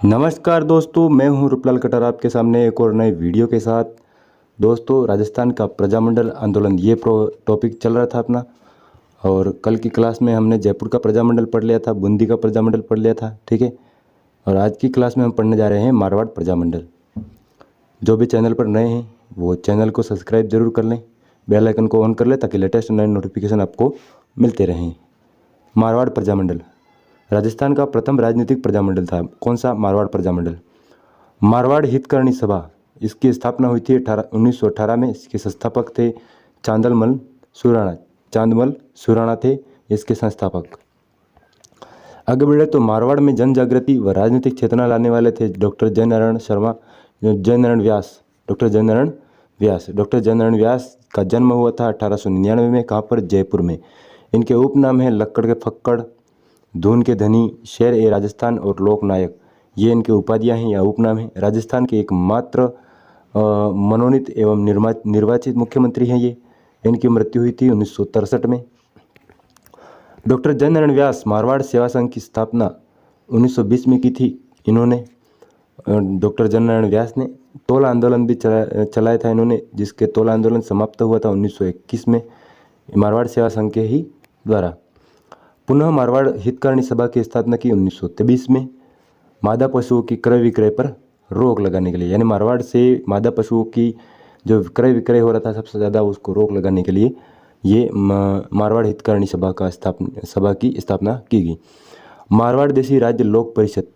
नमस्कार दोस्तों, मैं हूं रूपलाल कटार आपके सामने एक और नए वीडियो के साथ। दोस्तों, राजस्थान का प्रजामंडल आंदोलन ये टॉपिक चल रहा था अपना। और कल की क्लास में हमने जयपुर का प्रजामंडल पढ़ लिया था, बूंदी का प्रजामंडल पढ़ लिया था, ठीक है। और आज की क्लास में हम पढ़ने जा रहे हैं मारवाड़ प्रजामंडल। जो भी चैनल पर नए हैं वो चैनल को सब्सक्राइब जरूर कर लें, बेल आइकन को ऑन कर लें ताकि लेटेस्ट नए नोटिफिकेशन आपको मिलते रहें। मारवाड़ प्रजामंडल राजस्थान का प्रथम राजनीतिक प्रजामंडल था। कौन सा? मारवाड़ प्रजामंडल। मारवाड़ हितकरणी सभा, इसकी स्थापना हुई थी 1918 में। इसके संस्थापक थे चांदमल सुराणा थे इसके संस्थापक। आगे बढ़े तो मारवाड़ में जन जागृति व राजनीतिक चेतना लाने वाले थे डॉक्टर जयनारायण व्यास का जन्म हुआ था 1899 में। कहाँ पर? जयपुर में। इनके उपनाम हैं लक्कड़ के फक्कड़, धून के धनी, शेर ए राजस्थान और लोकनायक। ये इनके उपाधियां हैं या उपनाम हैं। राजस्थान के एकमात्र मनोनीत एवं निर्वाचित मुख्यमंत्री हैं ये। इनकी मृत्यु हुई थी 1963 में। डॉक्टर जयनारायण व्यास मारवाड़ सेवा संघ की स्थापना 1920 में की थी इन्होंने। डॉक्टर जयनारायण व्यास ने तोला आंदोलन भी चलाया था इन्होंने, जिसके तोला आंदोलन समाप्त हुआ था 1921 में मारवाड़ सेवा संघ के ही द्वारा। पुनः मारवाड़ हितकरणी सभा की स्थापना की 1923 में मादा पशुओं की क्रय विक्रय पर रोक लगाने के लिए, यानी मारवाड़ से मादा पशुओं की जो क्रय विक्रय हो रहा था सबसे ज़्यादा, उसको रोक लगाने के लिए ये मारवाड़ हितकरणी सभा की स्थापना की गई। मारवाड़ देशी राज्य लोक परिषद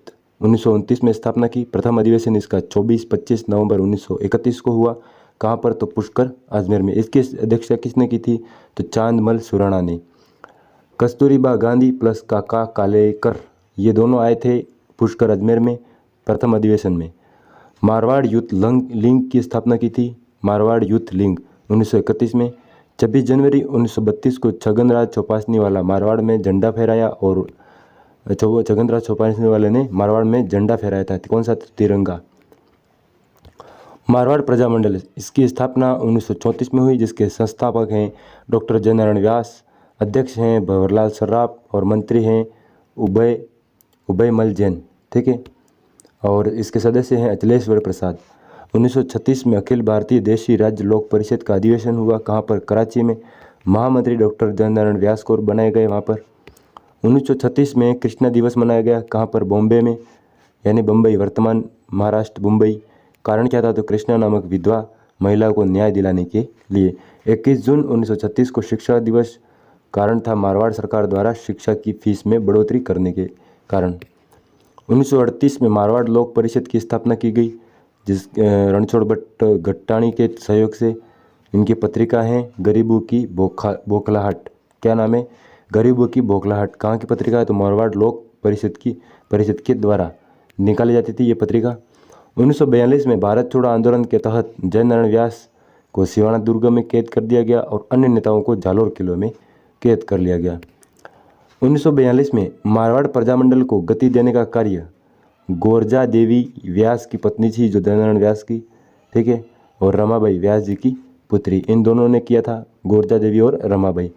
1929 में स्थापना की। प्रथम अधिवेशन इसका 24-25 नवंबर 1931 को हुआ। कहाँ पर? तो पुष्कर, अजमेर में। इसकी अध्यक्षता किसने की थी? तो चांदमल सुराणा ने। कस्तूरबा गांधी प्लस काका कालेकर, ये दोनों आए थे पुष्कर, अजमेर में प्रथम अधिवेशन में। मारवाड़ यूथ लीग की स्थापना की थी। मारवाड़ यूथ लीग 1931 में। 26 जनवरी 1932 को छगनराज चौपासनी वाला मारवाड़ में झंडा फहराया और छगनराज चौपासनी वाले ने मारवाड़ में झंडा फहराया था। कौन सा? तिरंगा। मारवाड़ प्रजामंडल, इसकी स्थापना 1934 में हुई, जिसके संस्थापक हैं डॉक्टर जयनारायण व्यास, अध्यक्ष हैं भंवरलाल सर्राफ और मंत्री हैं उभयमल जैन, ठीक है। और इसके सदस्य हैं अचलेश्वर प्रसाद। 1936 में अखिल भारतीय देशी राज्य लोक परिषद का अधिवेशन हुआ। कहाँ पर? कराची में। महामंत्री डॉक्टर जयनारायण व्यास को बनाए गए वहाँ पर। 1936 में कृष्णा दिवस मनाया गया। कहाँ पर? बॉम्बे में, यानी बम्बई, वर्तमान महाराष्ट्र मुंबई। कारण क्या था? तो कृष्णा नामक विधवा महिला को न्याय दिलाने के लिए। 21 जून 1936 को शिक्षा दिवस। कारण था मारवाड़ सरकार द्वारा शिक्षा की फीस में बढ़ोतरी करने के कारण। 1938 में मारवाड़ लोक परिषद की स्थापना की गई, जिस रणछोड़ भट्ट घट्टाणी के सहयोग से। इनकी पत्रिका है गरीबों की बौखलाहट। क्या नाम है? गरीबों की बौखलाहट। कहाँ की पत्रिका है? तो मारवाड़ लोक परिषद के द्वारा निकाली जाती थी ये पत्रिका। 1942 में भारत छोड़ो आंदोलन के तहत जयनारायण व्यास को सिवाना दुर्ग में कैद कर दिया गया और अन्य नेताओं को जालोर किले में कैद कर लिया गया। 1942 में मारवाड़ प्रजामंडल को गति देने का कार्य गोरजा देवी व्यास की पत्नी थी, जो जयनारायण व्यास की, ठीक है, और रमाबाई व्यास जी की पुत्री, इन दोनों ने किया था, गोरजा देवी और रमाबाई।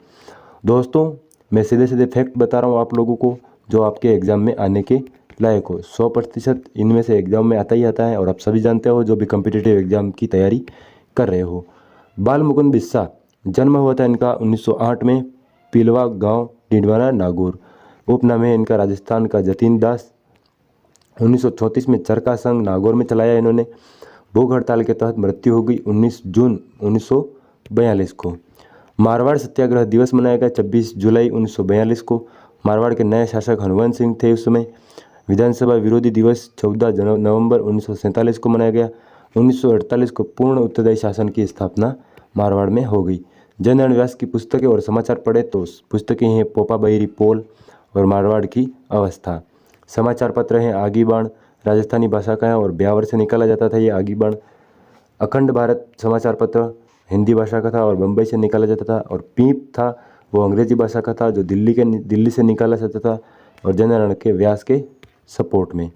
दोस्तों, मैं सीधे सीधे फैक्ट बता रहा हूँ आप लोगों को, जो आपके एग्जाम में आने के लायक हो। 100% इनमें से एग्जाम में आता ही आता है, और आप सभी जानते हो जो भी कम्पिटिटिव एग्जाम की तैयारी कर रहे हो। बाल मुकुंद बिस्सा, जन्म हुआ था इनका 1908 में, पिलवा गांव, डिडवाना, नागौर। उपनाम है इनका राजस्थान का जतीन दास। 1934 में चरखा संघ नागौर में चलाया इन्होंने। भूख हड़ताल के तहत मृत्यु हो गई 19 जून 1942 को। मारवाड़ सत्याग्रह दिवस मनाया गया 26 जुलाई 1942 को। मारवाड़ के नए शासक हनुवंत सिंह थे उस समय। विधानसभा विरोधी दिवस 14 नवंबर 1947 को मनाया गया। 1948 को पूर्ण उत्तरदायी शासन की स्थापना मारवाड़ में हो गई। जयनारायण व्यास की पुस्तकें और समाचार पढ़े तो पुस्तकें हैं पोपा बहिरी पोल और मारवाड़ की अवस्था। समाचार पत्र हैं आगी बाण, राजस्थानी भाषा का है और ब्यावर से निकाला जाता था ये आगी बाण। अखंड भारत समाचार पत्र हिंदी भाषा का था और बम्बई से निकाला जाता था। और पीप था, वो अंग्रेजी भाषा का था, जो दिल्ली से निकाला जाता था, और जयनारायण के व्यास के सपोर्ट में।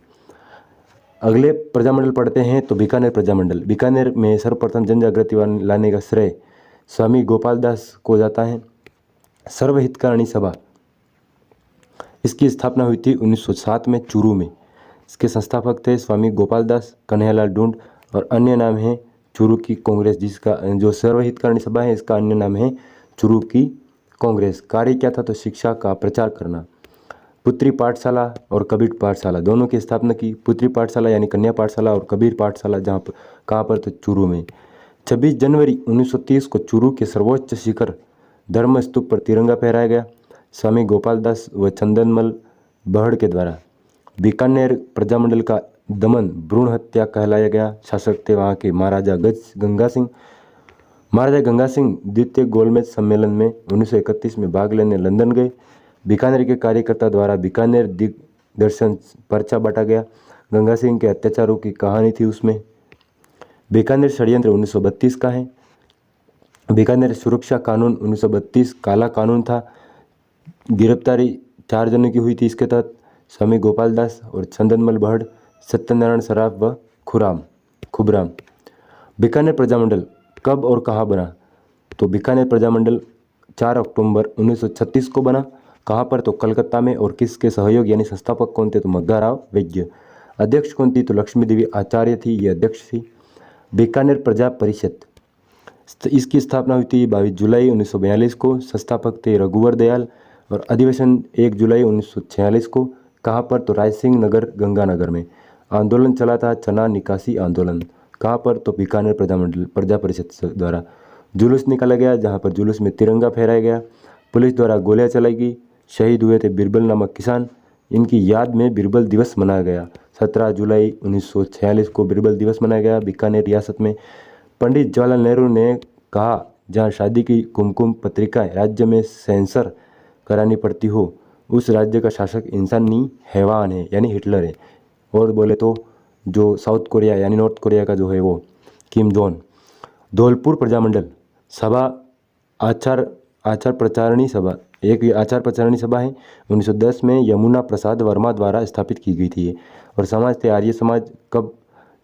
अगले प्रजामंडल पढ़ते हैं तो बीकानेर प्रजामंडल। बीकानेर में सर्वप्रथम जन जागृति लाने का श्रेय स्वामी गोपाल दास को जाता है। सर्वहितकरणी सभा, इसकी स्थापना हुई थी 1907 में चूरू में। इसके संस्थापक थे स्वामी गोपाल दास, कन्हैयालाल ढूंढ और अन्य नाम है चुरू की कांग्रेस, जिसका जो सर्वहितकारी सभा है इसका अन्य नाम है चुरू की कांग्रेस। कार्य क्या था? तो शिक्षा का प्रचार करना। पुत्री पाठशाला और कबीर पाठशाला दोनों की स्थापना की। पुत्री पाठशाला यानी कन्या पाठशाला और कबीर पाठशाला जहाँ पर कहाँ पर? तो चुरू में। 26 जनवरी 1930 को चुरू के सर्वोच्च शिखर धर्म स्तूप पर तिरंगा फहराया गया, स्वामी गोपाल दास व चंदनमल बहड़ के द्वारा। बीकानेर प्रजामंडल का दमन भ्रूण हत्या कहलाया गया। शासक थे वहाँ के महाराजा गंगा सिंह। महाराजा गंगा सिंह द्वितीय गोलमेज सम्मेलन में 1931 में भाग लेने लंदन गए। बीकानेर के कार्यकर्ता द्वारा बीकानेर दिग्दर्शन पर्चा बांटा गया। गंगा सिंह के अत्याचारों की कहानी थी उसमें। बीकानेर षड्यंत्र 1932 का है। बीकानेर सुरक्षा कानून 1932 काला कानून था। गिरफ्तारी 4 जनों की हुई थी इसके तहत, स्वामी गोपाल दास और चंदनमल बहड़, सत्यनारायण सराफ व खुबराम। बीकानेर प्रजामंडल कब और कहाँ बना? तो बीकानेर प्रजामंडल 4 अक्टूबर 1936 को बना। कहाँ पर? तो कलकत्ता में। और किसके सहयोग यानी संस्थापक कौन थे? तो मग्गाराव वैद्य। अध्यक्ष कौन थी? तो लक्ष्मी देवी आचार्य थी, ये अध्यक्ष थी। बीकानेर प्रजा परिषद, इसकी स्थापना हुई थी 22 जुलाई 1942 को। संस्थापक थे रघुवर दयाल और अधिवेशन 1 जुलाई 1946 को। कहाँ पर? तो रायसिंह नगर गंगानगर में। आंदोलन चला था चना निकासी आंदोलन। कहाँ पर? तो बीकानेर प्रजा परिषद द्वारा। जुलूस निकाला गया जहाँ पर जुलूस में तिरंगा फहराया गया। पुलिस द्वारा गोलियां चलाई गई। शहीद हुए थे बिरबल नामक किसान। इनकी याद में बिरबल दिवस मनाया गया। 17 जुलाई 1946 को बिरबल दिवस मनाया गया बीकानेर रियासत में। पंडित जवाहरलाल नेहरू ने कहा, जहाँ शादी की कुमकुम पत्रिकाएं राज्य में सेंसर करानी पड़ती हो, उस राज्य का शासक इंसानी हैवान है यानी हिटलर है। और बोले तो जो साउथ कोरिया यानी नॉर्थ कोरिया का जो है वो किम जोन। धौलपुर प्रजामंडल सभा आचार प्रचारणी सभा, एक आचार प्रचारणी सभा है। 1910 में यमुना प्रसाद वर्मा द्वारा स्थापित की गई थी। और समाज थे आर्य समाज। कब?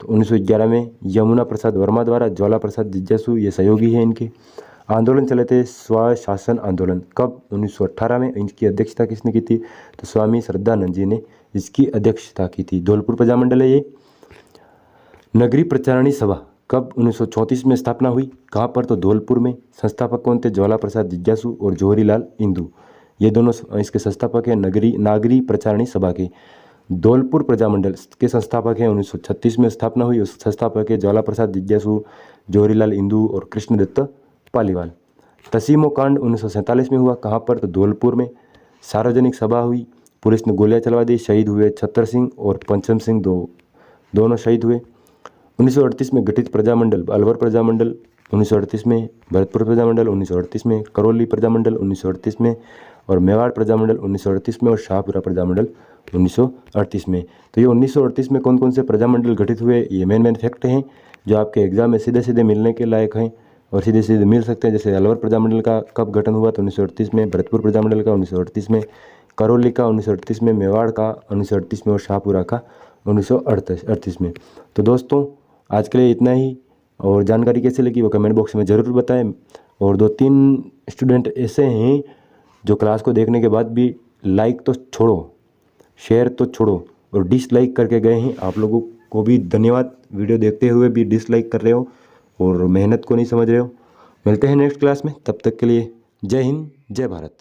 तो 1911 में यमुना प्रसाद वर्मा द्वारा। ज्वाला प्रसाद जिज्ञासु ये सहयोगी है इनके। आंदोलन चले थे स्वशासन आंदोलन। कब? 1918 में। इनकी अध्यक्षता किसने की थी? तो स्वामी श्रद्धानंद जी ने इसकी अध्यक्षता की थी। धौलपुर प्रजामंडल है ये। नगरी प्रचारणी सभा कब? 1934 में स्थापना हुई। कहाँ पर? तो धौलपुर में। संस्थापक कौन थे? ज्वाला प्रसाद जिज्ञासु और जवाहरीलाल इंदू, ये दोनों इसके संस्थापक हैं नागरी प्रचारणी सभा के। धौलपुर प्रजामंडल के संस्थापक हैं 1936 में स्थापना हुई। उस संस्थापक है ज्वाला प्रसाद जिज्ञासु, जवाहरीलाल इंदू और कृष्णदत्त पालीवाल। तसीमो कांड 1947 में हुआ। कहाँ पर? तो धौलपुर में। सार्वजनिक सभा हुई, पुलिस ने गोलियां चलवा दी, शहीद हुए छतर सिंह और पंचम सिंह, दोनों शहीद हुए। 1938 में गठित प्रजामंडल अलवर प्रजामंडल, 1938 में भरतपुर प्रजामंडल, 1938 में करौली प्रजामंडल, 1938 में और मेवाड़ प्रजामंडल 1938 में और शाहपुरा प्रजामंडल 1938 में। तो ये 1938 में कौन कौन से प्रजामंडल गठित हुए, ये मेन फैक्ट हैं जो आपके एग्जाम में सीधे सीधे मिलने के लायक हैं और सीधे सीधे मिल सकते हैं। जैसे अलवर प्रजामंडल का कब गठन हुआ? तो 1938 में। भरतपुर प्रजामंडल का 1938 में। करौली का 1938 में। मेवाड़ का 1938 में और शाहपुरा का 1938 में। तो दोस्तों आज के लिए इतना ही, और जानकारी कैसे लगी वो कमेंट बॉक्स में ज़रूर बताएं। और 2-3 स्टूडेंट ऐसे हैं जो क्लास को देखने के बाद भी लाइक तो छोड़ो, शेयर तो छोड़ो और डिसलाइक करके गए हैं। आप लोगों को भी धन्यवाद, वीडियो देखते हुए भी डिसलाइक कर रहे हो और मेहनत को नहीं समझ रहे हो। मिलते हैं नेक्स्ट क्लास में, तब तक के लिए जय हिंद जय भारत।